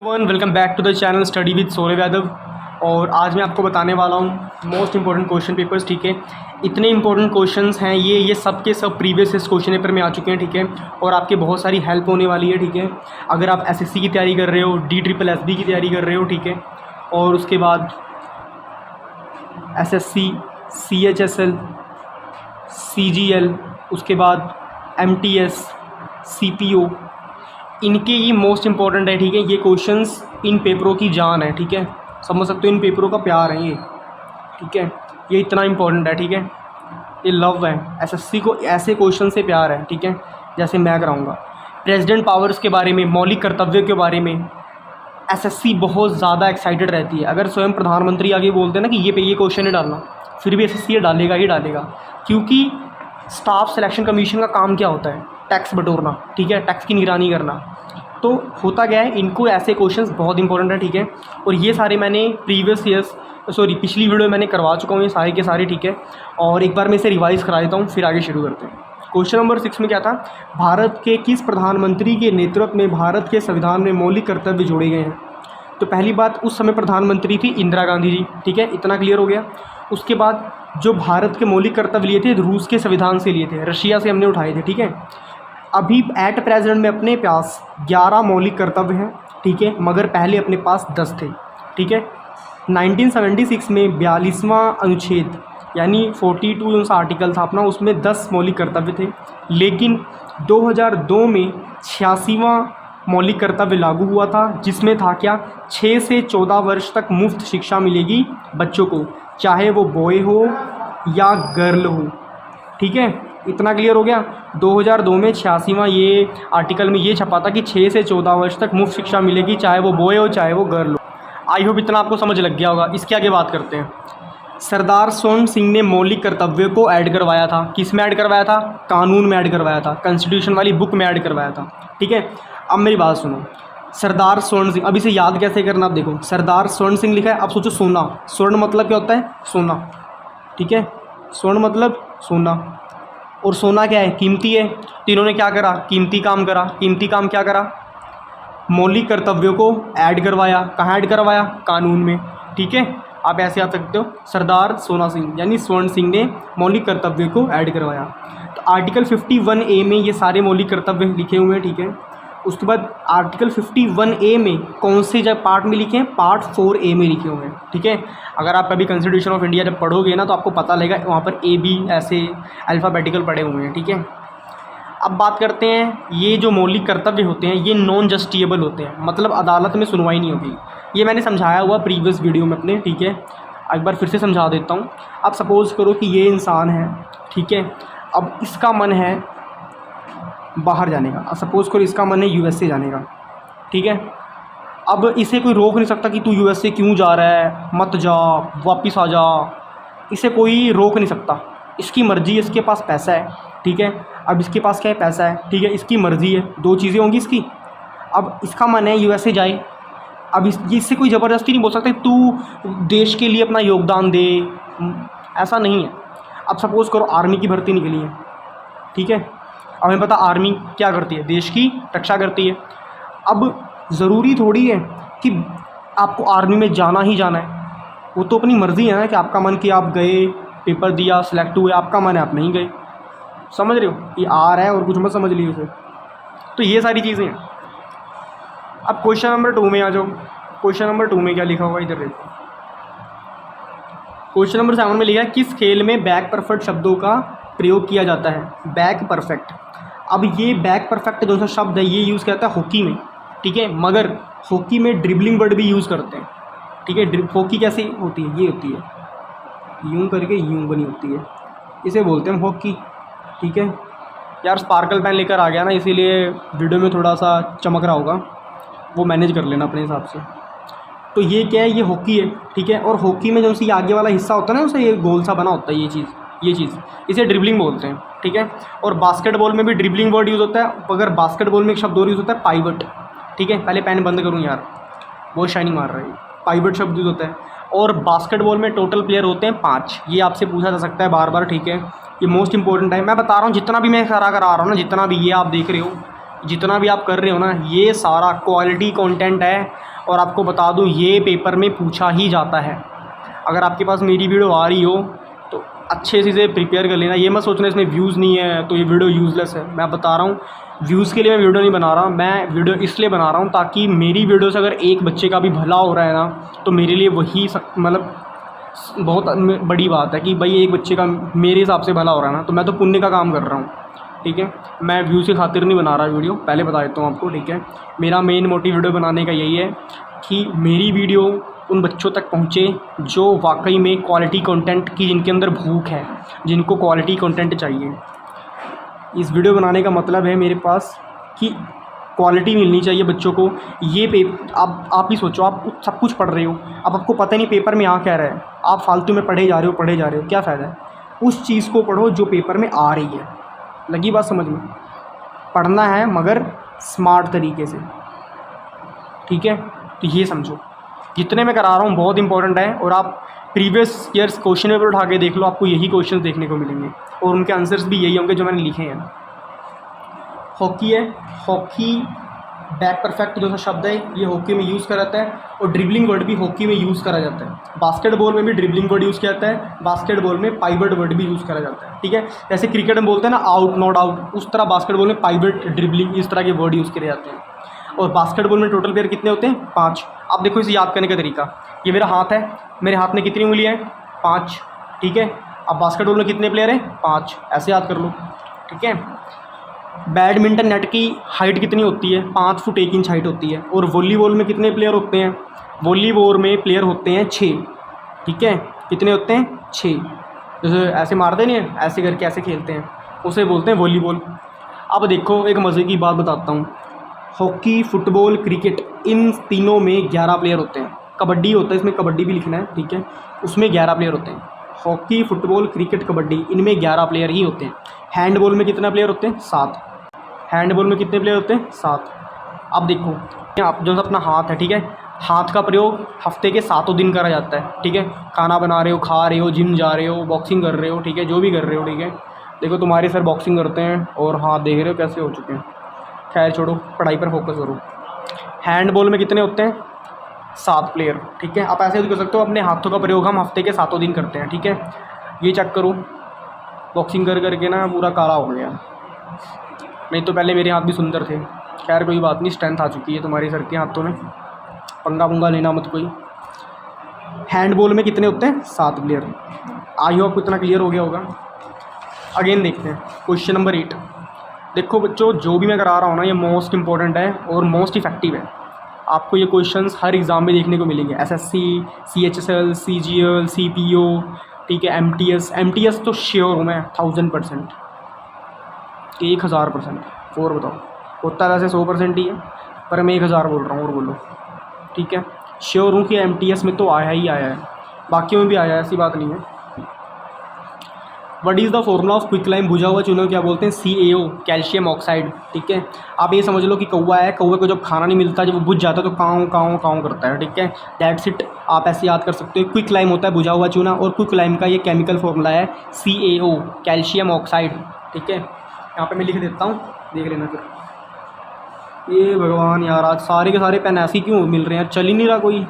Welcome back to the channel study with Saurabh Yadav. और आज मैं आपको बताने वाला हूँ मोस्ट इंपॉर्टेंट क्वेश्चन पेपर्स। ठीक है, इतने इंपॉर्टेंट क्वेश्चंस हैं ये सब के सब प्रीवियस इस क्वेश्चन पेपर में आ चुके हैं। ठीक है, और आपकी बहुत सारी हेल्प होने वाली है। ठीक है, अगर आप एसएससी की तैयारी कर रहे हो, DSSB की तैयारी कर रहे हो, ठीक है, और उसके बाद एसएससी, CHSL, CGL, उसके बाद MTS, CPO, इनके ये मोस्ट इंपॉर्टेंट है। ठीक है, ये क्वेश्चंस इन पेपरों की जान है। ठीक है, समझ सकते हो, इन पेपरों का प्यार है ये। ठीक है, ये इतना इंपॉर्टेंट है। ठीक है, ये लव है, एसएससी को ऐसे क्वेश्चन से प्यार है। ठीक है, जैसे मैं कराऊंगा प्रेसिडेंट पावर्स के बारे में, मौलिक कर्तव्य के बारे में एसएससी बहुत ज़्यादा एक्साइटेड रहती है। अगर स्वयं प्रधानमंत्री आगे बोलते हैं ना कि ये क्वेश्चन नहीं डालना, फिर भी एसएससी ये डालेगा ही डालेगा, क्योंकि स्टाफ सिलेक्शन कमीशन का काम क्या होता है? टैक्स बटोरना। ठीक है, टैक्स की निगरानी करना। तो होता क्या है, इनको ऐसे क्वेश्चंस बहुत इंपॉर्टेंट है। ठीक है, और ये सारे मैंने पिछली वीडियो में मैंने करवा चुका हूँ ये सारे के सारे। ठीक है, और एक बार मैं इसे रिवाइज़ करा देता हूँ, फिर आगे शुरू करते हैं। क्वेश्चन नंबर 6 में क्या था? भारत के किस प्रधानमंत्री के नेतृत्व में भारत के संविधान में मौलिक कर्तव्य जोड़े गए हैं? तो पहली बात, उस समय प्रधानमंत्री थी इंदिरा गांधी जी। ठीक है, इतना क्लियर हो गया। उसके बाद जो भारत के मौलिक कर्तव्य लिए थे, रूस के संविधान से लिए थे, रशिया से हमने उठाए थे। ठीक है, अभी एट प्रेजेंट में अपने पास 11 मौलिक कर्तव्य हैं। ठीक है, मगर पहले अपने पास 10 थे। ठीक है, 1976 में 42वां अनुच्छेद यानी 42 जो सा आर्टिकल था अपना, उसमें 10 मौलिक कर्तव्य थे। लेकिन 2002 में 86वां मौलिक कर्तव्य लागू हुआ था, जिसमें था क्या? 6 से 14 वर्ष तक मुफ्त शिक्षा मिलेगी बच्चों को, चाहे वो बॉय हो या गर्ल हो। ठीक है, इतना क्लियर हो गया। 2002 में 86वां ये आर्टिकल में ये छपा था कि 6 से 14 वर्ष तक मुफ्त शिक्षा मिलेगी, चाहे वो बॉय हो चाहे वो गर्ल हो। आई होप इतना आपको समझ लग गया होगा। इसके आगे बात करते हैं। सरदार स्वर्ण सिंह ने मौलिक कर्तव्यों को ऐड करवाया था। किस में ऐड करवाया था? कानून में ऐड करवाया था, कॉन्स्टिट्यूशन वाली बुक में ऐड करवाया था। ठीक है, अब मेरी बात सुनो। सरदार स्वर्ण सिंह, अब इसे याद कैसे करना? आप देखो, सरदार स्वर्ण सिंह लिखा है। अब सोचो, सोना। स्वर्ण मतलब क्या होता है? सोना। ठीक है, स्वर्ण मतलब सोना, और सोना क्या है? कीमती है। तो इन्होंने क्या करा? कीमती काम करा। कीमती काम क्या करा? मौलिक कर्तव्यों को ऐड करवाया। कहाँ ऐड करवाया? कानून में। ठीक है, आप ऐसे आ सकते हो, सरदार सोना सिंह यानी स्वर्ण सिंह ने मौलिक कर्तव्यों को ऐड करवाया। तो आर्टिकल 51A में ये सारे मौलिक कर्तव्य लिखे हुए हैं। ठीक है, उसके बाद आर्टिकल 51A में कौन से जब पार्ट में लिखे हैं? पार्ट 4A में लिखे हुए हैं। ठीक है, अगर आप कभी कॉन्स्टिट्यूशन ऑफ इंडिया जब पढ़ोगे ना, तो आपको पता लगेगा वहाँ पर AB ऐसे अल्फ़ाबेटिकल पढ़े हुए हैं। ठीक है, अब बात करते हैं, ये जो मौलिक कर्तव्य होते हैं ये नॉन जस्टिएबल होते हैं, मतलब अदालत में सुनवाई नहीं होगी। ये मैंने समझाया हुआ प्रीवियस वीडियो में अपने। ठीक है, एक बार फिर से समझा देता हूँ। अब सपोज़ करो कि ये इंसान है। ठीक है, अब इसका मन है बाहर जाने का। अब सपोज़ करो इसका मन है USA जाने का। ठीक है, अब इसे कोई रोक नहीं सकता कि तू USA क्यों जा रहा है, मत जा, वापस आ जा। इसे कोई रोक नहीं सकता, इसकी मर्ज़ी है, इसके पास पैसा है। ठीक है, अब इसके पास क्या है? पैसा है। ठीक है, इसकी मर्ज़ी है, दो चीज़ें होंगी इसकी। अब इसका मन है USA जाए, अब इससे कोई ज़बरदस्ती नहीं बोल सकता तू देश के लिए अपना योगदान दे, ऐसा नहीं है। अब सपोज़ करो आर्मी की भर्ती निकली है। ठीक है, अब हमें पता आर्मी क्या करती है? देश की रक्षा करती है। अब ज़रूरी थोड़ी है कि आपको आर्मी में जाना ही जाना है, वो तो अपनी मर्ज़ी है ना, कि आपका मन कि आप गए, पेपर दिया, सिलेक्ट हुए, आपका मन है आप नहीं गए। समझ रहे हो? ये आ रहा है और कुछ मत समझ लीजिए उसे। तो ये सारी चीज़ें हैं। अब क्वेश्चन नंबर 2 में आ जाओ। क्वेश्चन नंबर 2 में क्या लिखा हुआ इधर देखो। क्वेश्चन नंबर 7 में लिखा है, किस खेल में बैक परफेक्ट शब्दों का प्रयोग किया जाता है? Back perfect. अब ये बैक परफेक्ट जो सा शब्द है ये यूज़ किया जाता है हॉकी में। ठीक है, मगर हॉकी में ड्रिबलिंग वर्ड भी यूज़ करते हैं। ठीक है, हॉकी कैसे होती है? ये होती है यूँ करके, यूँ बनी होती है, इसे बोलते हैं हॉकी। ठीक है यार, स्पार्कल पेन लेकर आ गया ना, इसीलिए वीडियो में थोड़ा सा चमक रहा होगा, वो मैनेज कर लेना अपने हिसाब से। तो ये क्या है? ये हॉकी है। ठीक है, और हॉकी में जो सी आगे वाला हिस्सा होता है ना, उसे ये गोल सा बना होता है, ये चीज़ इसे ड्रिबलिंग बोलते हैं। ठीक है, और बास्केटबॉल में भी ड्रिबलिंग वर्ड यूज़ होता है, मगर बास्केटबॉल में एक शब्द और यूज़ होता है, पाइवट। ठीक है, पहले पेन बंद करूँ यार, बहुत शाइनिंग मार रहा है। पाइवट शब्द यूज़ होता है। और बास्केटबॉल में टोटल प्लेयर होते हैं 5। ये आपसे पूछा जा सकता है बार बार। ठीक है, ये मोस्ट इंपॉर्टेंट है। मैं बता रहा हूँ, जितना भी मैं करा रहा हूँ ना, जितना भी ये आप देख रहे हो, जितना भी आप कर रहे हो ना, ये सारा क्वालिटी कंटेंट है और आपको बता दूं ये पेपर में पूछा ही जाता है। अगर आपके पास मेरी वीडियो आ रही हो तो अच्छे से इसे प्रिपेयर कर लेना। ये मत सोचना इसमें व्यूज़ नहीं है तो ये वीडियो यूज़लेस है। मैं बता रहा हूँ व्यूज़ के लिए मैं वीडियो नहीं बना रहा, मैं वीडियो इसलिए बना रहा हूँ ताकि मेरी वीडियो से अगर एक बच्चे का भी भला हो रहा है ना तो मेरे लिए वही मतलब बहुत बड़ी बात है कि भाई एक बच्चे का मेरे हिसाब से भला हो रहा है ना, तो मैं तो पुण्य का काम कर रहा हूँ। ठीक है, मैं व्यूज़ की खातिर नहीं बना रहा वीडियो, पहले बता देता हूँ आपको। ठीक है, मेरा मेन मोटिव वीडियो बनाने का यही है कि मेरी वीडियो उन बच्चों तक पहुँचे जो वाकई में क्वालिटी कंटेंट की, जिनके अंदर भूख है, जिनको क्वालिटी कंटेंट चाहिए। इस वीडियो बनाने का मतलब है मेरे पास कि क्वालिटी मिलनी चाहिए बच्चों को। ये आप ही सोचो, आप सब कुछ पढ़ रहे हो, अब आपको पता नहीं पेपर में आ क्या रहा है, आप फालतू में पढ़े जा रहे हो, क्या फ़ायदा है। उस चीज़ को पढ़ो जो पेपर में आ रही है। लगी बात समझ में? पढ़ना है मगर स्मार्ट तरीके से। ठीक है, तो ये समझो जितने मैं करा रहा हूँ बहुत इंपॉर्टेंट है। और आप प्रीवियस ईयर्स क्वेश्चन पेपर उठा के देख लो, आपको यही क्वेश्चन देखने को मिलेंगे और उनके आंसर्स भी यही होंगे जो मैंने लिखे हैं। हॉकी है, हॉकी बैक परफेक्ट जो सा शब्द है ये हॉकी में यूज़ करा जाता है और ड्रिबलिंग वर्ड भी हॉकी में यूज़ करा जाता है। बास्केटबॉल में भी ड्रिबलिंग वर्ड यूज़ किया जाता है, बास्केटबॉल में पाइवट वर्ड भी यूज़ करा जाता है। ठीक है, जैसे क्रिकेट में बोलते हैं ना आउट नॉट आउट, उस तरह बास्केटबॉल में पाइवट, ड्रिबलिंग, इस तरह के वर्ड यूज़ किए जाते हैं। और बास्केटबॉल में टोटल प्लेयर कितने होते हैं? 5। आप देखो इसे याद करने का तरीका, ये मेरा हाथ है, मेरे हाथ में कितनी उंगली है? 5। ठीक है, अब बास्केटबॉल में कितने प्लेयर हैं? 5, ऐसे याद कर लो। ठीक है, बैडमिंटन नेट की हाइट कितनी होती है? 5 फुट 1 इंच हाइट होती है। और वॉलीबॉल में कितने प्लेयर होते हैं? वॉलीबॉल में प्लेयर होते हैं 6। ठीक है, कितने होते हैं? 6। जैसे ऐसे मारते नहीं है, ऐसे करके ऐसे खेलते हैं, उसे बोलते हैं वॉलीबॉल। अब देखो एक मज़े की बात बताता हूँ, हॉकी, फुटबॉल, क्रिकेट, इन तीनों में 11 प्लेयर होते हैं। कबड्डी होता है, इसमें कबड्डी भी लिखना है। ठीक है, उसमें 11 प्लेयर होते हैं। हॉकी, फुटबॉल, क्रिकेट, कबड्डी, इनमें 11 प्लेयर ही होते हैं। हैंडबॉल में कितने प्लेयर होते हैं? 7। हैंडबॉल में कितने प्लेयर होते हैं? 7। अब देखो आप जो अपना हाथ है, ठीक है, हाथ का प्रयोग हफ्ते के 7 दिन करा जाता है। ठीक है, खाना बना रहे हो, खा रहे हो, जिम जा रहे हो, बॉक्सिंग कर रहे हो, ठीक है, जो भी कर रहे हो। ठीक है, देखो तुम्हारे सर बॉक्सिंग करते हैं और हाथ देख रहे हो कैसे हो चुके हैं। खैर छोड़ो, पढ़ाई पर फोकस करो। हैंडबॉल में कितने होते हैं? 7 प्लेयर। ठीक है, आप ऐसे भी कर सकते हो, अपने हाथों का प्रयोग हम हफ्ते के 7 दिन करते हैं। ठीक है, ये चेक करो, बॉक्सिंग कर करके ना पूरा काला हो गया। नहीं तो पहले मेरे हाथ भी सुंदर थे। खैर कोई बात नहीं, स्ट्रेंथ आ चुकी है तुम्हारे सर के हाथों में, पंगा पुंगा लेना मत कोई। हैंडबॉल में कितने होते हैं? 7 प्लेयर। आई होप इतना क्लियर हो गया होगा। अगेन देखते हैं क्वेश्चन नंबर 8। देखो बच्चों, जो भी मैं करा रहा हूँ ना ये मोस्ट इंपॉर्टेंट है और मोस्ट इफेक्टिव है। आपको ये क्वेश्चंस हर एग्ज़ाम में देखने को मिलेंगे। एसएससी, सीएचएसएल, सीजीएल, सीपीओ, ठीक है, एमटीएस तो श्योर हूँ मैं 1000%, 1000%। और बताओ, होता वैसे 100% ही है, पर मैं 1000 बोल रहा हूँ। और बोलो, ठीक है, श्योर हूँ कि एमटीएस में तो आया ही आया है, बाकियों में भी आया है, ऐसी बात नहीं है। What is the formula of quicklime? बुझा हुआ चूना क्या बोलते हैं? CaO, calcium oxide. ठीक है, आप ये समझ लो कि कौवा है, कौवे को जब खाना नहीं मिलता, जब वो बुझ जाता है तो काँव काँव काँव करता है। ठीक है, दैट्स इट, आप ऐसे याद कर सकते हो। क्विकलाइम होता है बुझा हुआ चूना, और क्विकलाइम का ये केमिकल फॉर्मूला है CaO, कैल्शियम ऑक्साइड। ठीक है, यहाँ पर मैं लिख देता हूँ, देख लेना फिर। ये भगवान यार, आज सारे के सारे पेन ऐसे क्यों मिल रहे हैं? चल ही नहीं रहा कोई।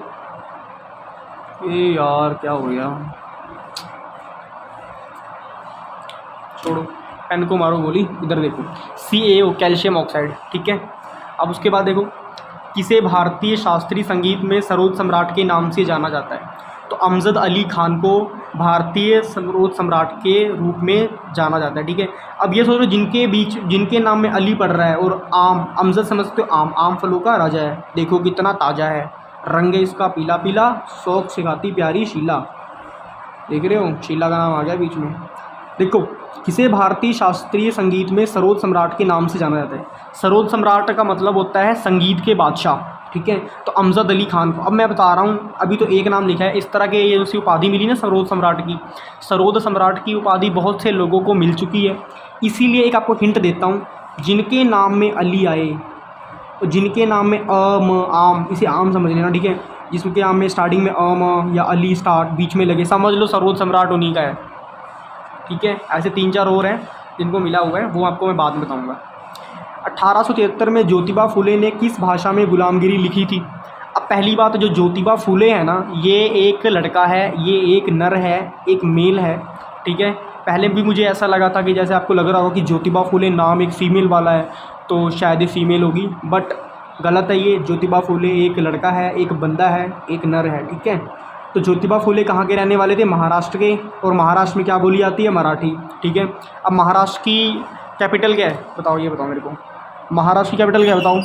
ये यार क्या हो गया? छोड़ो, पेन को मारो गोली। इधर देखो, CaO, कैल्शियम ऑक्साइड। ठीक है, अब उसके बाद देखो, किसे भारतीय शास्त्रीय संगीत में सरोद सम्राट के नाम से जाना जाता है? तो अमजद अली खान को भारतीय सरोद सम्राट के रूप में जाना जाता है। ठीक है, अब ये सोचो, जिनके नाम में अली पड़ रहा है और अमजद समझते हो, आम फलों का राजा है। देखो कितना ताज़ा है, रंग इसका पीला पीला, शौक सिखाती प्यारी शीला। देख रहे हो, शीला का नाम आ गया बीच में। देखो, किसे भारतीय शास्त्रीय संगीत में सरोद सम्राट के नाम से जाना जाता है? सरोद सम्राट का मतलब होता है संगीत के बादशाह। ठीक है, तो अमजद अली खान को, अब मैं बता रहा हूँ, अभी तो एक नाम लिखा है। इस तरह के ये उसी उपाधि मिली ना सरोद सम्राट की, सरोद सम्राट की उपाधि बहुत से लोगों को मिल चुकी है। इसीलिए एक आपको हिंट देता हूँ, जिनके नाम में अली आए, तो जिनके नाम में आम, इसे आम समझ लेना। ठीक है, जिसके नाम में स्टार्टिंग में या अली स्टार्ट बीच में लगे, समझ लो सरोद सम्राट उन्हीं का है। ठीक है, ऐसे 3-4 और हैं जिनको मिला हुआ है, वो आपको मैं बाद में बताऊंगा। 1873 में ज्योतिबा फुले ने किस भाषा में गुलामगिरी लिखी थी? अब अब पहली बात, जो ज्योतिबा फूले है ना, ये एक लड़का है, ये एक नर है, एक मेल है, ठीक है। पहले भी मुझे ऐसा लगा था कि जैसे आपको लग रहा होगा कि ज्योतिबा फूले नाम एक फ़ीमेल वाला है तो शायद ये फ़ीमेल होगी, बट गलत है। ये ज्योतिबा फूले एक लड़का है, एक बंदा है, एक नर है, ठीक है। तो ज्योतिबा फूले कहाँ के रहने वाले थे? महाराष्ट्र के। और महाराष्ट्र में क्या बोली जाती है? मराठी, ठीक है। अब महाराष्ट्र की कैपिटल क्या है बताओ, ये बताओ मेरे को। महाराष्ट्र की कैपिटल क्या है बताओ?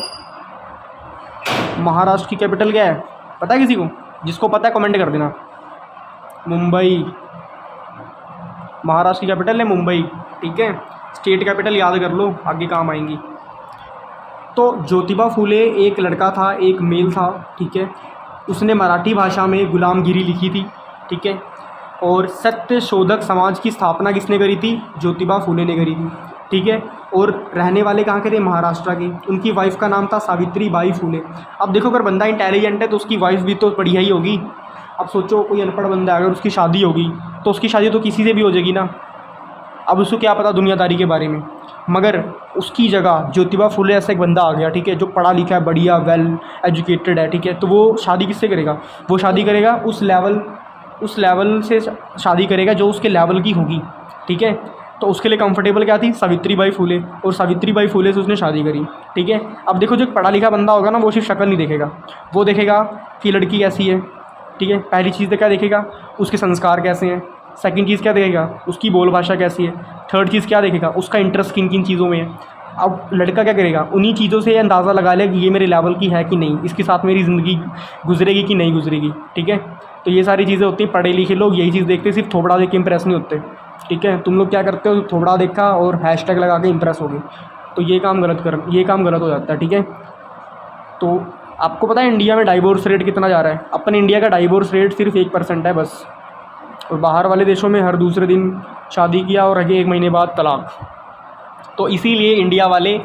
महाराष्ट्र की कैपिटल क्या है पता है किसी को? जिसको पता है कमेंट कर देना। मुंबई। महाराष्ट्र की कैपिटल है मुंबई, ठीक है। स्टेट कैपिटल याद कर लो, आगे काम आएंगी। तो ज्योतिबा फूले एक लड़का था, एक मेल था, ठीक है। उसने मराठी भाषा में गुलामगिरी लिखी थी, ठीक है। और सत्य शोधक समाज की स्थापना किसने करी थी? ज्योतिबा फूले ने करी थी, ठीक है। और रहने वाले कहाँ के थे? महाराष्ट्र के। उनकी वाइफ का नाम था सावित्री बाई फूले। अब देखो, अगर बंदा इंटेलिजेंट है तो उसकी वाइफ भी तो बढ़िया ही होगी। अब सोचो, कोई अनपढ़ बंदा है, अगर उसकी शादी होगी तो उसकी शादी तो किसी से भी हो जाएगी ना। अब उसको क्या पता दुनियादारी के बारे में। मगर उसकी जगह ज्योतिबा फूले ऐसा एक बंदा आ गया, ठीक है, जो पढ़ा लिखा है, बढ़िया वेल एजुकेटेड है, ठीक है। तो वो शादी किससे करेगा? वो शादी करेगा उस लेवल से शादी करेगा जो उसके लेवल की होगी, ठीक है। तो उसके लिए कंफर्टेबल क्या थी? सावित्री बाई फूले। और सावित्री बाई फूले से उसने शादी करी, ठीक है। अब देखो, जो पढ़ा लिखा बंदा होगा ना, वो सिर्फ शक्ल नहीं देखेगा, वो देखेगा कि लड़की कैसी है, ठीक है। पहली चीज़ तो क्या देखेगा? उसके संस्कार कैसे हैं। सेकंड चीज़ क्या देखेगा? उसकी बोल भाषा कैसी है। थर्ड चीज़ क्या देखेगा? उसका इंटरेस्ट किन किन चीज़ों में है। अब लड़का क्या करेगा? उन्हीं चीज़ों से अंदाज़ा लगा ले कि ये मेरे लेवल की है कि नहीं, इसके साथ मेरी ज़िंदगी गुजरेगी कि नहीं गुजरेगी, ठीक है। तो ये सारी चीज़ें होती हैं। पढ़े लिखे लोग यही चीज़ देखते हैं, सिर्फ थोबड़ा देख के इंप्रेस नहीं होते, ठीक है। तुम लोग क्या करते हो? थोबड़ा देखा और हैशटैग लगा के इंप्रेस हो गए, तो ये काम गलत हो जाता है, ठीक है। तो आपको पता है इंडिया में डाइवोर्स रेट कितना जा रहा है? अपन इंडिया का डाइवोर्स रेट सिर्फ 1% है बस। और बाहर वाले देशों में हर दूसरे दिन शादी किया और आगे 1 महीने बाद तलाक। तो इसीलिए इंडिया वाले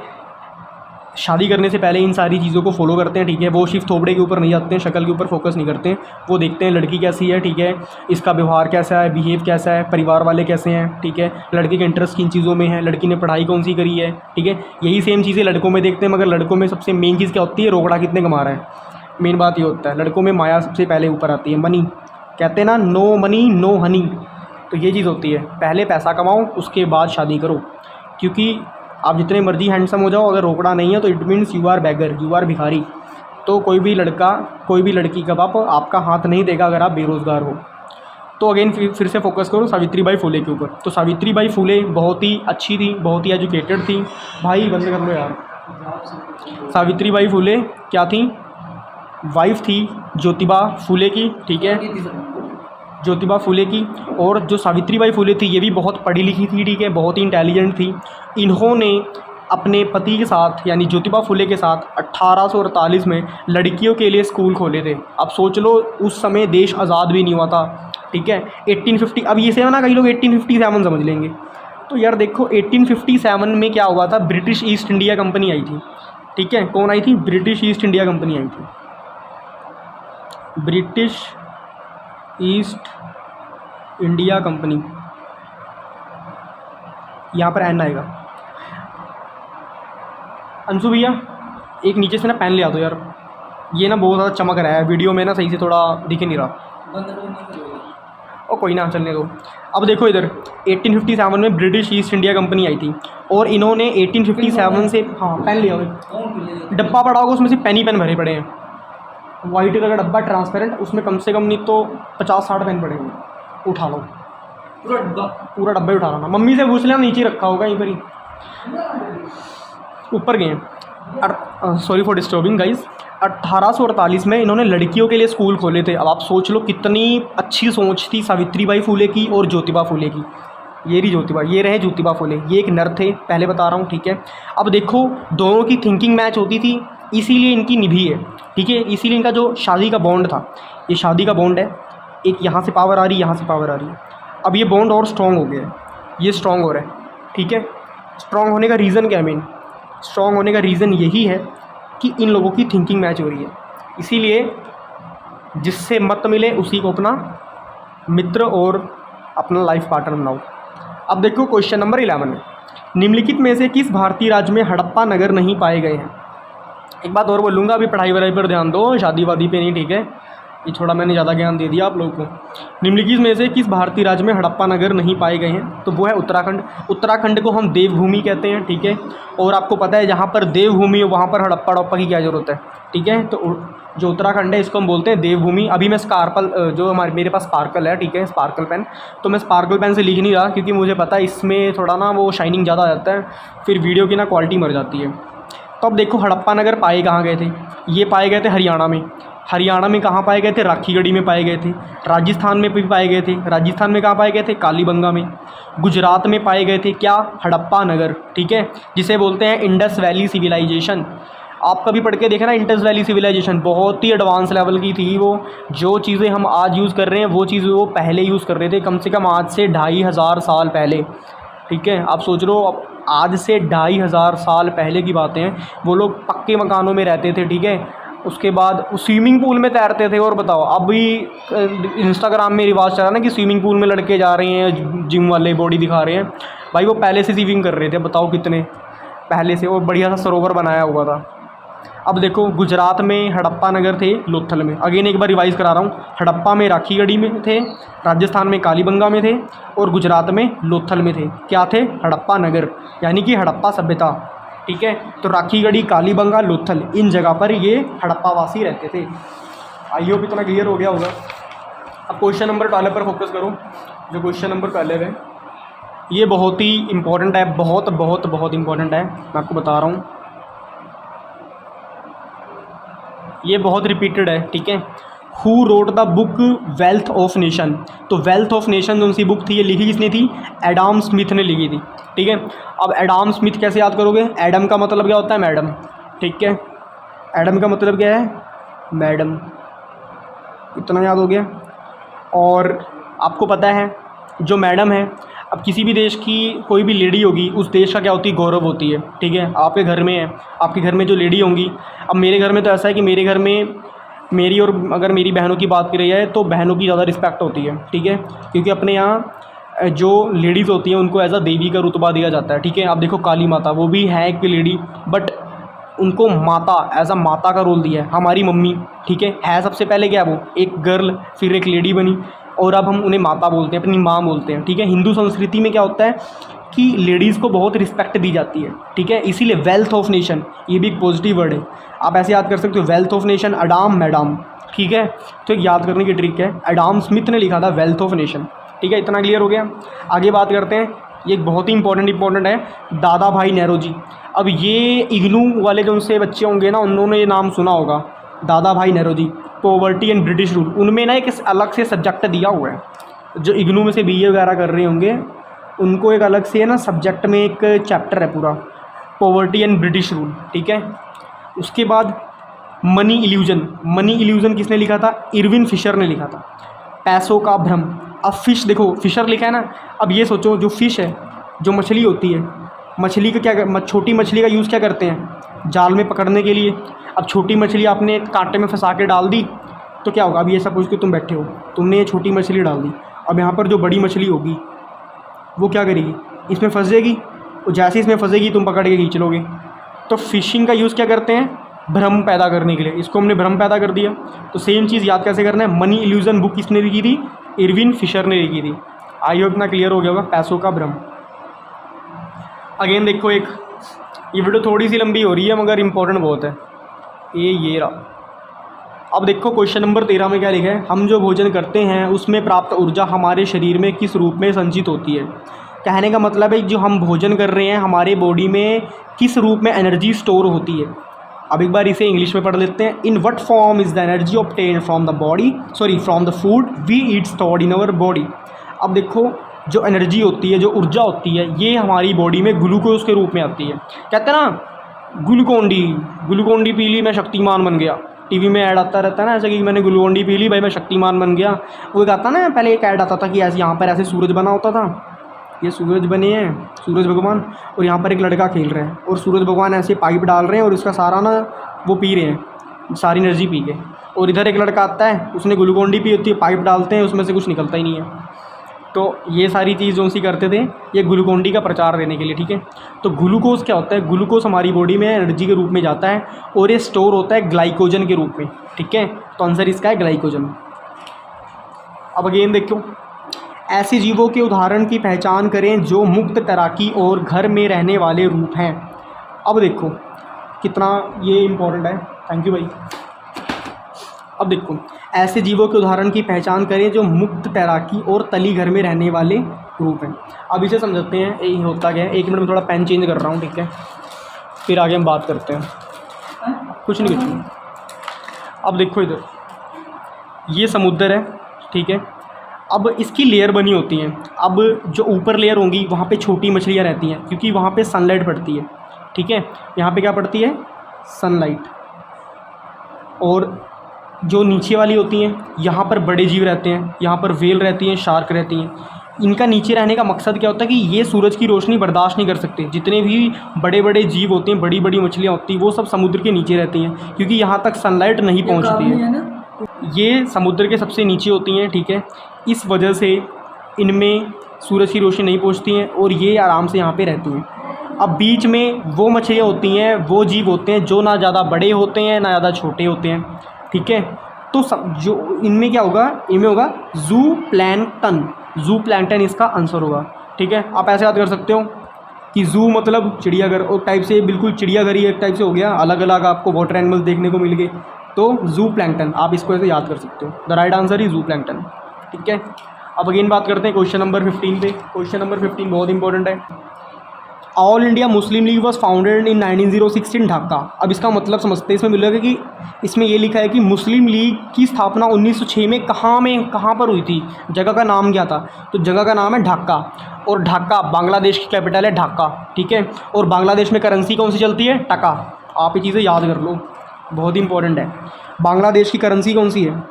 शादी करने से पहले इन सारी चीज़ों को फॉलो करते हैं, ठीक है। वो सिर्फ थोबड़े के ऊपर नहीं जाते हैं, शक्ल के ऊपर फोकस नहीं करते हैं। वो देखते हैं लड़की कैसी है, ठीक है, इसका व्यवहार कैसा है, बिहेव कैसा है, परिवार वाले कैसे हैं, ठीक है, लड़के के इंटरेस्ट किन चीज़ों में है, लड़की ने पढ़ाई कौन सी करी है, ठीक है। यही सेम चीज़ें लड़कों में देखते हैं, मगर लड़कों में सबसे मेन चीज़ क्या होती है? रोकड़ा कितने कमा रहा है। मेन बात ये होता है, लड़कों में माया सबसे पहले ऊपर आती है, मनी। कहते हैं ना, नो मनी नो हनी। तो ये चीज़ होती है, पहले पैसा कमाओ, उसके बाद शादी करो। क्योंकि आप जितने मर्जी हैंडसम हो जाओ, अगर रोकड़ा नहीं है तो it means you are beggar, you are भिखारी। तो कोई भी लड़का, कोई भी लड़की का बाप आपका हाथ नहीं देगा अगर आप बेरोज़गार हो। तो अगेन फिर से फोकस करो सावित्री बाई फूले के ऊपर। तो सावित्री बाई फूले बहुत ही अच्छी थी, बहुत ही एजुकेटेड थी। भाई बंद कर लो यार। सावित्री बाई फूले क्या थी? वाइफ थी ज्योतिबा फूले की, ठीक है, ज्योतिबा फूले की। और जो सावित्री बाई फूले थी, ये भी बहुत पढ़ी लिखी थी, ठीक है, बहुत ही इंटेलिजेंट थी। इन्होंने अपने पति के साथ, यानी ज्योतिबा फूले के साथ 1848 में लड़कियों के लिए स्कूल खोले थे। अब सोच लो, उस समय देश आज़ाद भी नहीं हुआ था, ठीक है। 1850, अब ये से ना कई लोग 1857 समझ लेंगे। तो यार देखो, 1857 में क्या हुआ था? ब्रिटिश ईस्ट इंडिया कंपनी आई थी, ठीक है। कौन आई थी? ब्रिटिश ईस्ट इंडिया कंपनी आई थी। ब्रिटिश ईस्ट इंडिया कंपनी, यहाँ पर एन आएगा। अंशु भैया एक नीचे से ना पेन ले आ दो यार, ये ना बहुत ज़्यादा चमक रहा है वीडियो में ना, सही से थोड़ा दिख नहीं रहा। और कोई ना, चलने दो। अब देखो इधर 1857 में ब्रिटिश ईस्ट इंडिया कंपनी आई थी, और इन्होंने 1857 से, हाँ पेन ले आओ, डब्बा पड़ा होगा उसमें से पेन ही पेन भरे पड़े हैं। वाइट कलर का डब्बा ट्रांसपेरेंट, उसमें कम से कम नहीं तो 50-60 पेन पड़े हुए। उठा लो पूरा डब्बा ही उठा लो ना, मम्मी से पूछ लेना, नीचे रखा होगा यहीं पर ही, ऊपर गए। Sorry for disturbing guys. 1848 में इन्होंने लड़कियों के लिए स्कूल खोले थे। अब आप सोच लो कितनी अच्छी सोच थी सावित्री बाई फूले की और ज्योतिबा फूले की। ये रही ज्योतिबा, ये रहे ज्योतिबा फूले, ये एक नर थे, पहले बता रहा हूँ, ठीक है। अब देखो, दोनों की थिंकिंग मैच होती थी, इसीलिए इनकी निभी है, ठीक है। इसीलिए इनका जो शादी का बॉन्ड था, ये शादी का बॉन्ड है, एक यहाँ से पावर आ रही है, यहाँ से पावर आ रही है। अब ये बॉन्ड और स्ट्रॉन्ग हो गया है, ये स्ट्रॉन्ग हो रहा है, ठीक है। स्ट्रॉन्ग होने का रीज़न क्या है? मेन स्ट्रॉन्ग होने का रीज़न यही है कि इन लोगों की थिंकिंग मैच हो रही है। इसीलिए जिससे मत मिले उसी को अपना मित्र और अपना लाइफ पार्टनर बनाओ। अब देखो क्वेश्चन नंबर 11 में, निम्नलिखित में से किस भारतीय राज्य में हड़प्पा नगर नहीं पाए गए हैं? एक बात और बोलूँगा, अभी पढ़ाई वढ़ाई पर ध्यान दो, शादी वादी पे नहीं, ठीक है। ये थोड़ा मैंने ज़्यादा ज्ञान दे दिया आप लोगों को। निम्नलिखित में से किस भारतीय राज्य में हड़प्पा नगर नहीं पाए गए हैं? तो वो है उत्तराखंड। उत्तराखंड को हम देवभूमि कहते हैं, ठीक है। और आपको पता है जहाँ पर देवभूमि है वहाँ पर हड़प्पा हड़प्पा की क्या ज़रूरत है, ठीक है। तो जो उत्तराखंड है इसको हम बोलते हैं देवभूमि। अभी मैं स्कार्पल जो मेरे पास स्पार्कल है, ठीक है, स्पार्कल पेन, तो मैं स्पार्कल पेन से लिख नहीं रहा क्योंकि मुझे पता है इसमें थोड़ा ना वो शाइनिंग ज़्यादा आ जाता है, फिर वीडियो की ना क्वालिटी मर जाती है। तो अब देखो हड़प्पा नगर पाए कहाँ गए थे? ये पाए गए थे हरियाणा में। हरियाणा में कहाँ पाए गए थे? राखीगढ़ी में पाए गए थे। राजस्थान में भी पाए गए थे। राजस्थान में कहाँ पाए गए थे? कालीबंगा में। गुजरात में पाए गए थे क्या? हड़प्पा नगर, ठीक है, जिसे बोलते हैं इंडस वैली सिविलाइजेशन। आप कभी पढ़ के देखना, इंडस वैली सिविलाइजेशन बहुत ही एडवांस लेवल की थी वो। जो चीज़ें हम आज यूज़ कर रहे हैं वो चीज़ें वो पहले यूज़ कर रहे थे, कम से कम आज से 2500 साल पहले, ठीक है। आप सोच लो, अब आज से 2500 साल पहले की बातें हैं। वो लोग पक्के मकानों में रहते थे, ठीक है। उसके बाद स्विमिंग पूल में तैरते थे। और बताओ, अभी इंस्टाग्राम में रिवाज चला ना कि स्विमिंग पूल में लड़के जा रहे हैं, जिम वाले बॉडी दिखा रहे हैं। भाई वो पहले से स्विमिंग कर रहे थे, बताओ कितने पहले से। वो बढ़िया सा सरोवर बनाया हुआ था। अब देखो गुजरात में हड़प्पा नगर थे लोथल में। अगेन एक बार रिवाइज़ करा रहा हूँ, हड़प्पा में राखीगढ़ी में थे, राजस्थान में कालीबंगा में थे, और गुजरात में लोथल में थे। क्या थे? हड़प्पा नगर, यानी कि हड़प्पा सभ्यता, ठीक है। तो राखीगढ़ी, कालीबंगा, लोथल, इन जगह पर ये हड़प्पावासी रहते थे। आई होप इतना क्लियर हो गया होगा। अब क्वेश्चन नंबर 12 पर फोकस करो। जो क्वेश्चन नंबर 12 है ये बहुत ही इंपॉर्टेंट है, बहुत बहुत बहुत इंपॉर्टेंट है, मैं आपको बता रहा हूँ। ये बहुत रिपीटेड है, ठीक है। Who wrote the book wealth of nation? तो वेल्थ ऑफ नेशन जो सी बुक थी ये लिखी किसने थी? एडम स्मिथ ने लिखी थी, ठीक है। अब एडम स्मिथ कैसे याद करोगे? एडम का मतलब क्या होता है? मैडम, ठीक है। एडम का मतलब क्या है? मैडम, इतना याद हो गया। और आपको पता है जो मैडम है, अब किसी भी देश की कोई भी लेडी होगी उस देश का क्या होती है? गौरव होती है, ठीक है। आपके घर में है, आपके घर में जो लेडी होंगी, अब मेरे घर में तो ऐसा है कि मेरे घर में मेरी और अगर मेरी बहनों की बात करी जाए तो बहनों की ज़्यादा रिस्पेक्ट होती है, ठीक है। क्योंकि अपने यहाँ जो लेडीज़ होती हैं उनको एज अ देवी का रुतबा दिया जाता है, ठीक है। आप देखो काली माता, वो भी है एक लेडी, बट उनको माता एज अ माता का रोल दिया है। हमारी मम्मी, ठीक है सबसे पहले क्या है? वो एक गर्ल, फिर एक लेडी बनी, और अब हम उन्हें माता बोलते हैं, अपनी माँ बोलते हैं, ठीक है। हिंदू संस्कृति में क्या होता है कि लेडीज़ को बहुत रिस्पेक्ट दी जाती है, ठीक है। इसीलिए वेल्थ ऑफ नेशन ये भी एक पॉजिटिव वर्ड है, आप ऐसे याद कर सकते हो, wealth of nation, Adam madam, ठीक है। तो एक याद करने की ट्रिक है, एडम स्मिथ ने लिखा था वेल्थ ऑफ नेशन, ठीक है। इतना क्लियर हो गया। आगे बात करते हैं, ये एक बहुत ही इंपॉर्टेंट है, दादा भाई नेहरू जी। अब ये इग्नू वाले जो उनसे बच्चे होंगे ना, उन्होंने ये नाम सुना होगा, दादा भाई Nehru ji, poverty and British rule. उनमें ना एक अलग से सब्जेक्ट दिया हुआ है, जो इग्नू में से बीए वगैरह कर रहे होंगे उनको एक अलग से ना सब्जेक्ट में एक चैप्टर है पूरा, पॉवर्टी एंड ब्रिटिश रूल, ठीक है। उसके बाद मनी इल्यूजन किसने लिखा था? इरविन फिशर ने लिखा था। पैसों का भ्रम। अब फिश देखो, फिशर लिखा है ना, अब ये सोचो जो फिश है, जो मछली होती है, मछली का क्या, छोटी मछली का यूज़ क्या करते हैं? जाल में पकड़ने के लिए। अब छोटी मछली आपने कांटे में फंसा के डाल दी तो क्या होगा? अब ये सपोज कि तुम बैठे हो, तुमने ये छोटी मछली डाल दी, अब यहाँ पर जो बड़ी मछली होगी वो क्या करेगी? इसमें फंस जाएगी, और जैसे इसमें फंसेगी तुम पकड़ के खींच लोगे। तो फिशिंग का यूज़ क्या करते हैं? भ्रम पैदा करने के लिए। इसको हमने भ्रम पैदा कर दिया। तो सेम चीज़ याद कैसे करना है? मनी इल्यूजन बुक किसने लिखी थी? इरविन फिशर ने लिखी थी। आई होप इतना क्लियर हो गया होगा, पैसों का भ्रम। अगेन देखो, एक ये वीडियो थोड़ी सी लंबी हो रही है मगर इंपॉर्टेंट बहुत है। ये रहा। अब देखो क्वेश्चन नंबर 13 में क्या लिखा है? हम जो भोजन करते हैं उसमें प्राप्त ऊर्जा हमारे शरीर में किस रूप में संचित होती है? कहने का मतलब है जो हम भोजन कर रहे हैं हमारे बॉडी में किस रूप में एनर्जी स्टोर होती है। अब एक बार इसे इंग्लिश में पढ़ लेते हैं। In what form is the energy obtained from the food we eat stored in our body. अब देखो जो एनर्जी होती है, जो ऊर्जा होती है, ये हमारी बॉडी में ग्लूकोज के रूप में आती है। कहते हैं ना ग्लूकोन डी पी ली मैं शक्तिमान बन गया। टीवी में ऐड आता रहता है ना ऐसा कि मैंने ग्लूकोन डी पी ली भाई मैं शक्तिमान बन गया। वो एक आता ना, पहले एक ऐड आता था कि ऐसे यहाँ पर ऐसे सूरज बना होता था, ये सूरज बने हैं, सूरज भगवान, और यहाँ पर एक लड़का खेल रहे हैं और सूरज भगवान ऐसे पाइप डाल रहे हैं और इसका सारा ना वो पी रहे हैं, सारी एनर्जी पी के। और इधर एक लड़का आता है, उसने ग्लूकोन डी पी होती है, पाइप डालते हैं, उसमें से कुछ निकलता ही नहीं है। तो ये सारी चीज़ जो सी करते थे ये ग्लूकोन डी का प्रचार देने के लिए, ठीक है। तो ग्लूकोज क्या होता है, ग्लूकोज हमारी बॉडी में एनर्जी के रूप में जाता है और ये स्टोर होता है ग्लाइकोजन के रूप में, ठीक है। तो आंसर इसका है ग्लाइकोजन। अब अगेन देखो, ऐसे जीवों के उदाहरण की पहचान करें जो मुक्त तैराकी और घर में रहने वाले रूप हैं। अब देखो कितना ये इम्पोर्टेंट है, थैंक यू भाई। अब देखो, ऐसे जीवों के उदाहरण की पहचान करें जो मुक्त तैराकी और तली घर में रहने वाले रूप हैं। अब इसे समझते हैं ये होता क्या है। 1 मिनट में थोड़ा पेन चेंज कर रहा हूँ, ठीक है, फिर आगे हम बात करते हैं। कुछ नहीं। अब देखो इधर ये समुद्र है, ठीक है। अब इसकी लेयर बनी होती हैं। अब जो ऊपर लेयर होंगी वहाँ पे छोटी मछलियाँ रहती हैं क्योंकि वहाँ पे सनलाइट पड़ती है, ठीक है। यहाँ पे क्या पड़ती है, सनलाइट। और जो नीचे वाली होती हैं यहाँ पर बड़े जीव रहते हैं, यहाँ पर व्हेल रहती हैं, शार्क रहती हैं। इनका नीचे रहने का मकसद क्या होता है कि ये सूरज की रोशनी बर्दाश्त नहीं कर सकते। जितने भी बड़े बड़े जीव होते हैं, बड़ी बड़ी मछलियाँ होती हैं, वो सब समुद्र के नीचे रहती हैं क्योंकि यहाँ तक सनलाइट नहीं पहुँचती है। ये समुद्र के सबसे नीचे होती हैं, ठीक है। इस वजह से इनमें सूरज की रोशनी नहीं पहुँचती हैं और ये आराम से यहाँ पे रहती हैं। अब बीच में वो मछलियाँ होती हैं, वो जीव होते हैं जो ना ज़्यादा बड़े होते हैं ना ज़्यादा छोटे होते हैं, ठीक है। तो सब जो इनमें क्या होगा, इनमें होगा जू प्लैंकटन। जू प्लैंकटन इसका आंसर होगा, ठीक है। आप ऐसे याद कर सकते हो कि जू मतलब चिड़ियाघर, और टाइप से बिल्कुल चिड़ियाघर ही एक टाइप से हो गया, अलग अलग आपको वाटर एनिमल्स देखने को मिल गए। तो जू प्लैंकटन आप इसको ऐसे याद कर सकते हो। द राइट आंसर ही जू प्लैंकटन, ठीक है। अब अगेन बात करते हैं क्वेश्चन नंबर 15 पे। क्वेश्चन नंबर 15 बहुत इंपॉर्टेंट है। All India Muslim league was founded in 1906 इन ढाका। अब इसका मतलब समझते हैं, इसमें मिलेगा कि इसमें ये लिखा है कि मुस्लिम लीग की स्थापना 1906 में कहाँ पर हुई थी, जगह का नाम क्या था। तो जगह का नाम है ढाका, और ढाका बांग्लादेश की कैपिटल है ढाका, ठीक है। और बांग्लादेश में करेंसी कौन सी चलती है, टका। आप ये चीज़ें याद कर लो, बहुत इंपॉर्टेंट है। बांग्लादेश की करेंसी कौन सी है,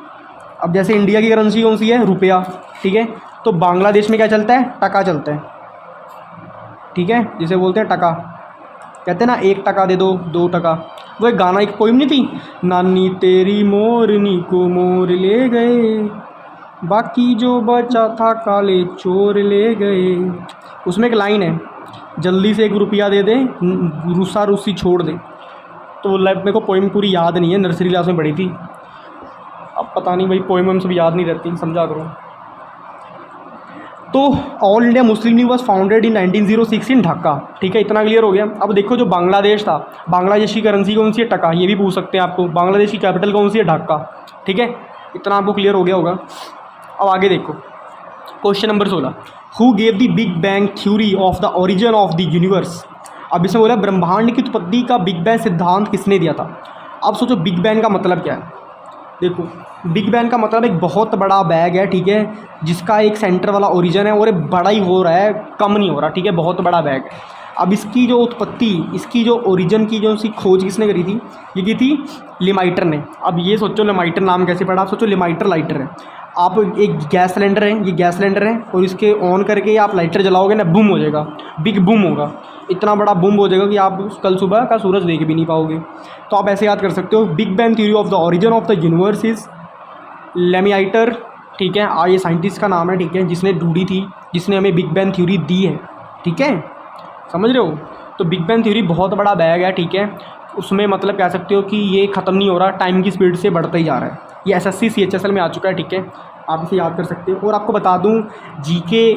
अब जैसे इंडिया की करेंसी कौन सी है, रुपया, ठीक है। तो बांग्लादेश में क्या चलता है, टका चलता है, ठीक है। जिसे बोलते हैं टका, कहते हैं ना 1 टका दे दो, 2 टका। वो एक गाना, एक पोइम नहीं थी, नानी तेरी मोरनी को मोर ले गए, बाकी जो बचा था काले चोर ले गए। उसमें एक लाइन है, जल्दी से 1 रुपया दे दे, रूसा रूसी छोड़ दे। तो मेरे को पोइम पूरी याद नहीं है, नर्सरी क्लास में पढ़ी थी। अब पता नहीं भाई, पोइम सब याद नहीं रहती, समझा करो। तो all India Muslim league was founded in 1906 इन ढाका, ठीक है। इतना क्लियर हो गया। अब देखो जो बांग्लादेश था, बांग्लादेश की करेंसी कौन सी है, टका। ये भी पूछ सकते हैं आपको, बांग्लादेश की कैपिटल कौन सी है, ढाका, ठीक है। इतना आपको क्लियर हो गया होगा। अब आगे देखो question number 16, who gave the big bang theory of the origin of the universe. अब इसमें बोला ब्रह्मांड की उत्पत्ति का बिग बैंग सिद्धांत किसने दिया था। अब सोचो बिग बैंग का मतलब क्या है। देखो बिग बैंग का मतलब एक बहुत बड़ा बैग है, ठीक है, जिसका एक सेंटर वाला ओरिजिन है और एक बड़ा ही हो रहा है, कम नहीं हो रहा, ठीक है, बहुत बड़ा बैग है। अब इसकी जो उत्पत्ति, इसकी जो ओरिजिन की जो सी खोज किसने करी थी, ये की थी लेमाइटर ने। अब ये सोचो लेमाइटर नाम कैसे पड़ा, आप सोचो लेमाइटर लाइटर है। आप एक गैस सिलेंडर है, ये गैस सिलेंडर है, और इसके ऑन करके आप लाइटर जलाओगे ना, बूम हो जाएगा, बिग बूम होगा। इतना बड़ा बूम हो जाएगा कि आप कल सुबह का सूरज देख भी नहीं पाओगे। तो आप ऐसे याद कर सकते हो, big bang theory of the origin of the universe is Lemaitre, ठीक है। ये साइंटिस्ट का नाम है, ठीक है, जिसने ढूंढी थी, जिसने हमें बिग बैंग थ्योरी दी है, ठीक है, समझ रहे हो। तो बिग बैंग थ्योरी बहुत बड़ा बैग है, ठीक है। उसमें मतलब कह सकते हो कि ये ख़त्म नहीं हो रहा, टाइम की स्पीड से बढ़ता ही जा रहा है। ये SSC CHSL में आ चुका है, ठीक है, आप इसे याद कर सकते हो। और आपको बता दूं जीके,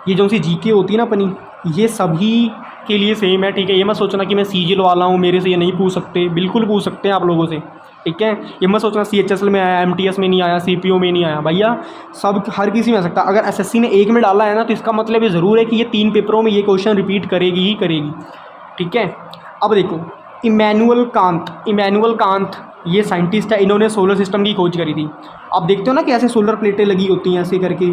ये जो सी जीके होती है ना अपनी, ये सभी के लिए सेम है, ठीक है। ये मत सोचना कि मैं CGL वाला हूँ, मेरे से ये नहीं पूछ सकते, बिल्कुल पूछ सकते हैं आप लोगों से, ठीक है। ये मत सोचना CHSL में आया, MTS में नहीं आया, CPO में नहीं आया, भैया सब हर किसी में आ सकता है। अगर SSC ने 1 में डाला है ना, तो इसका मतलब ये ज़रूर है कि ये 3 पेपरों में ये क्वेश्चन रिपीट करेगी ही करेगी, ठीक है। अब देखो इमैनुअल कांत ये साइंटिस्ट है, इन्होंने सोलर सिस्टम की खोज करी थी। आप देखते हो ना कि ऐसे सोलर प्लेटें लगी होती हैं, ऐसे करके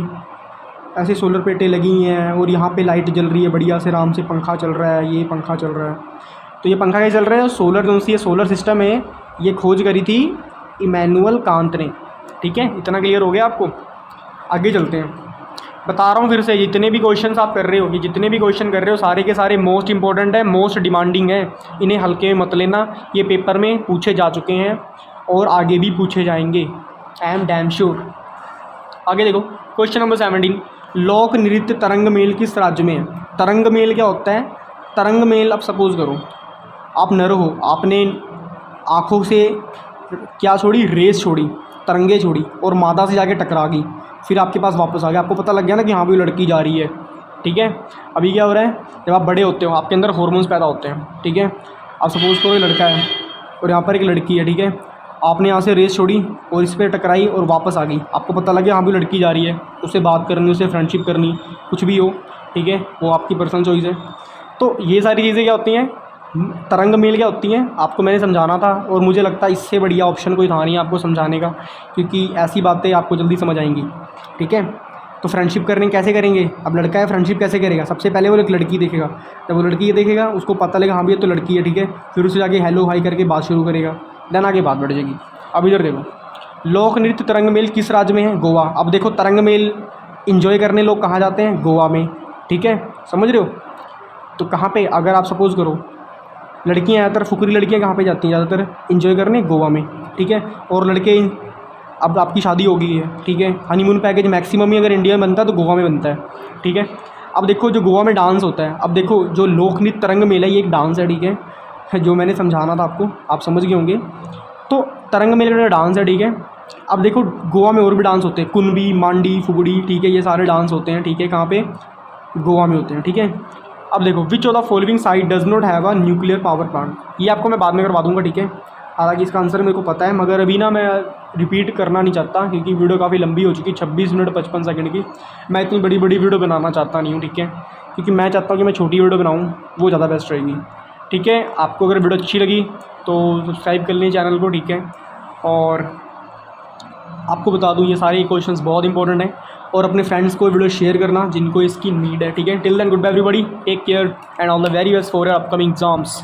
ऐसे सोलर प्लेटें लगी हैं, और यहाँ पे लाइट जल रही है बढ़िया से, आराम से पंखा चल रहा है, ये पंखा चल रहा है। तो ये पंखा क्या चल रहा है, सोलर जो सी सोलर सिस्टम है, ये खोज करी थी इमैनुअल कांत ने, ठीक है। इतना क्लियर हो गया आपको। आगे चलते हैं, बता रहा हूँ फिर से, जितने भी क्वेश्चन आप कर रहे हो, ये जितने भी क्वेश्चन कर रहे हो, सारे के सारे मोस्ट इंपॉर्टेंट है, मोस्ट डिमांडिंग है, इन्हें हल्के में मत लेना। ये पेपर में पूछे जा चुके हैं और आगे भी पूछे जाएंगे, आई एम डैम श्योर। आगे देखो क्वेश्चन नंबर 17, लोक नृत्य तरंग मेल किस राज्य में है? तरंग मेल क्या होता है? तरंग मेल, अब सपोज करो आप नर हो, आपने आँखों से क्या छोड़ी, रेस छोड़ी, तरंगे छोड़ी और मादा से जाके टकरा गई, फिर आपके पास वापस आ गया, आपको पता लग गया ना कि हाँ भाई लड़की जा रही है, ठीक है। अभी क्या हो रहा है, जब आप बड़े होते हो आपके अंदर हार्मोन्स पैदा होते हैं, ठीक है। आप सपोज करो ये लड़का है और यहाँ पर एक लड़की है, ठीक है। आपने यहाँ से रेस छोड़ी और इस पर टकराई और वापस आ गई, आपको पता लग गया हाँ भी लड़की जा रही है, उससे बात करनी, उससे फ्रेंडशिप करनी, कुछ भी हो, ठीक है, वो आपकी पर्सनल चॉइस है। तो ये सारी चीज़ें क्या होती हैं, तरंग मेल क्या होती हैं, आपको मैंने समझाना था और मुझे लगता है इससे बढ़िया ऑप्शन कोई था नहीं आपको समझाने का, क्योंकि ऐसी बातें आपको जल्दी समझ आएंगी, ठीक है। तो फ्रेंडशिप करने कैसे करेंगे, अब लड़का है फ्रेंडशिप कैसे करेगा, सबसे पहले वो एक लड़की देखेगा, जब वो लड़की ये देखेगा उसको पता लगेगा हाँ भी ये तो लड़की है, ठीक है, फिर उससे जाके हेलो हाई करके बात शुरू करेगा, देन आगे बात बढ़ जाएगी। अब इधर देखो, लोक नृत्य तरंग मेल किस राज्य में है? गोवा। अब देखो तरंग मेल इंजॉय करने लोग कहाँ जाते हैं? गोवा में, ठीक है, समझ रहे हो। तो कहाँ पे, अगर आप सपोज़ करो लड़कियाँ ज़्यादातर, फुकरी लड़कियाँ कहाँ पे जाती हैं ज़्यादातर इंजॉय करने? गोवा में, ठीक है। और लड़के, अब आपकी शादी हो गई है, ठीक है, हनीमून पैकेज मैक्सिमम ही अगर इंडिया में बनता है तो गोवा में बनता है, ठीक है। अब देखो जो गोवा में डांस होता है, अब देखो जो लोक नृत्य तरंग मेला ये एक डांस है, ठीक है, जो मैंने समझाना था आपको, आप समझ गए होंगे। तो तरंग मेले का डांस है, ठीक है। अब देखो गोवा में और भी डांस होते हैं, कुनबी, मांडी, फुगड़ी, ठीक है, ये सारे डांस होते हैं, ठीक है, कहाँ पे? गोवा में होते हैं, ठीक है। अब देखो which of the following site does not have a nuclear power plant, ये आपको मैं बाद में करवा दूंगा, ठीक है। हालांकि इसका आंसर मेरे को पता है, मगर अभी ना मैं रिपीट करना नहीं चाहता क्योंकि वीडियो काफ़ी लंबी हो चुकी, 26 मिनट 55 सेकंड की। मैं इतनी बड़ी बड़ी वीडियो बनाना चाहता नहीं हूँ, ठीक है, क्योंकि मैं चाहता हूँ कि मैं छोटी वीडियो बनाऊँ, वो ज़्यादा बेस्ट रहेगी, ठीक है। आपको अगर वीडियो अच्छी लगी तो सब्सक्राइब कर लें चैनल को, ठीक है। और आपको बता दूँ ये सारे क्वेश्चंस बहुत इंपॉर्टेंट हैं, और अपने फ्रेंड्स को वीडियो शेयर करना जिनको इसकी नीड है, ठीक है। Till then good bye everybody, take care and all the very best for your upcoming exams.